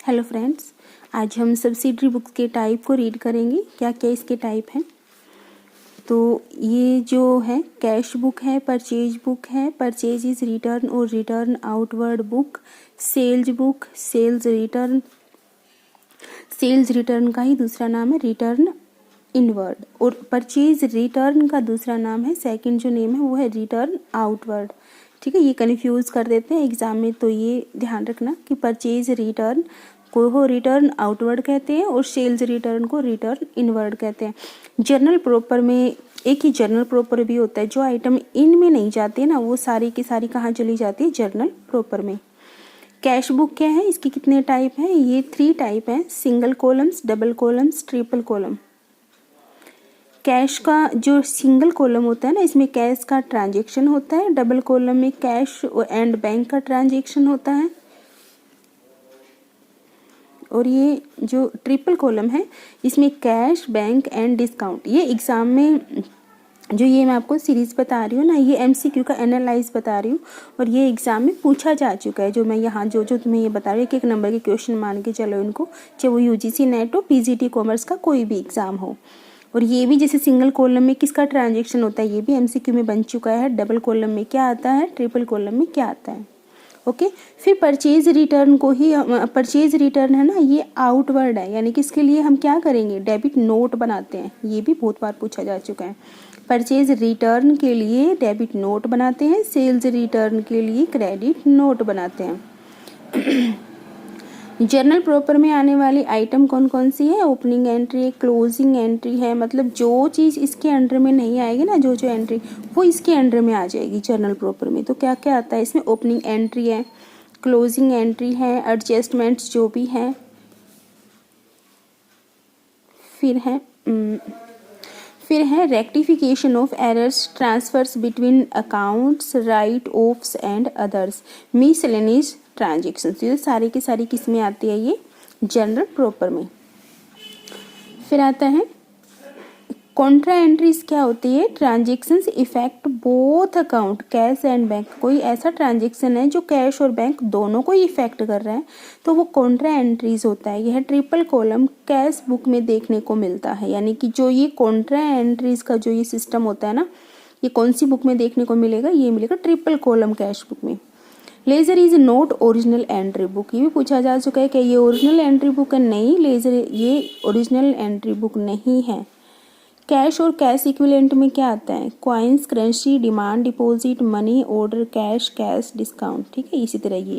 Hello friends, आज हम subsidiary books के टाइप को रीड करेंगे। क्या क्या इसके टाइप हैं। तो ये जो है कैश बुक है, परचेज बुक है, परचेज इज रिटर्न और return outward book, sales book, sales return का ही दूसरा नाम है रिटर्न इनवर्ड, और परचेज रिटर्न का दूसरा नाम है, सेकंड जो नेम है वो है रिटर्न आउटवर्ड। ठीक है, ये कन्फ्यूज़ कर देते हैं एग्जाम में, तो ये ध्यान रखना कि परचेज रिटर्न को रिटर्न आउटवर्ड कहते हैं और सेल्स रिटर्न को रिटर्न इनवर्ड कहते हैं। जर्नल प्रॉपर में एक ही जर्नल प्रॉपर भी होता है, जो आइटम इन में नहीं जाते हैं ना वो सारी की सारी कहाँ चली जाती है, जर्नल प्रॉपर में। कैश बुक क्या है, इसके कितने टाइप हैं, ये 3 टाइप हैं, single columns, double columns, triple column. Cash का जो सिंगल कॉलम होता है ना, इसमें कैश का ट्रांजैक्शन होता है, डबल कॉलम में कैश एंड बैंक का ट्रांजैक्शन होता है, और ये जो ट्रिपल कॉलम है इसमें कैश, बैंक एंड डिस्काउंट। ये एग्जाम में जो ये मैं आपको सीरीज बता रही हूँ ना, ये एमसीक्यू का एनालाइज बता रही हूँ, और ये एग्जाम में पूछा जा चुका है। जो मैं यहाँ जो तुम्हें ये बता रही हूँ, एक नंबर के क्वेश्चन मान के चलो इनको, चाहे वो यूजीसी नेट हो, पीजीटी कॉमर्स का कोई भी एग्जाम हो। और ये भी जैसे सिंगल कॉलम में किसका ट्रांजेक्शन होता है, ये भी एमसीक्यू में बन चुका है। डबल कॉलम में क्या आता है, ट्रिपल कॉलम में क्या आता है। ओके, फिर परचेज रिटर्न को ही, परचेज रिटर्न है ना, ये आउटवर्ड है, यानी कि इसके लिए हम क्या करेंगे, डेबिट नोट बनाते हैं। ये भी बहुत बार पूछा जा चुका है। परचेज रिटर्न के लिए डेबिट नोट बनाते हैं, सेल्स रिटर्न के लिए क्रेडिट नोट बनाते हैं। जर्नल प्रॉपर में आने वाली आइटम कौन कौन सी है, ओपनिंग एंट्री है, क्लोजिंग एंट्री है, मतलब जो चीज़ इसके अंडर में नहीं आएगी ना, जो जो एंट्री वो इसके अंडर में आ जाएगी जर्नल प्रॉपर में। तो क्या क्या आता है इसमें, ओपनिंग एंट्री है, क्लोजिंग एंट्री है, एडजस्टमेंट्स जो भी हैं, फिर है rectification of errors, transfers between accounts, write offs and others, miscellaneous transactions. ये सारी की सारी किस में आती है, ये जनरल प्रॉपर में। फिर आता है कॉन्ट्रा एंट्रीज। क्या होती है, transactions effect both account, cash and bank. कोई ऐसा ट्रांजेक्शन है जो कैश और बैंक दोनों को ही इफेक्ट कर रहा है, तो वो कॉन्ट्रा एंट्रीज होता है। यह ट्रिपल कॉलम कैश बुक में देखने को मिलता है, यानी कि जो ये कॉन्ट्रा एंट्रीज का जो ये सिस्टम होता है ना, ये कौन सी बुक में देखने को मिलेगा, ये मिलेगा ट्रिपल कॉलम कैश बुक में। Ledger is not original entry book, ये भी पूछा जा चुका है कि ये ओरिजिनल एंट्री बुक है। नहीं, लेजर ये ओरिजिनल एंट्री बुक नहीं है। कैश और कैश इक्विवेलेंट में क्या आता है, coins, currency, demand deposit, money order, cash, cash discount. ठीक है, इसी तरह ये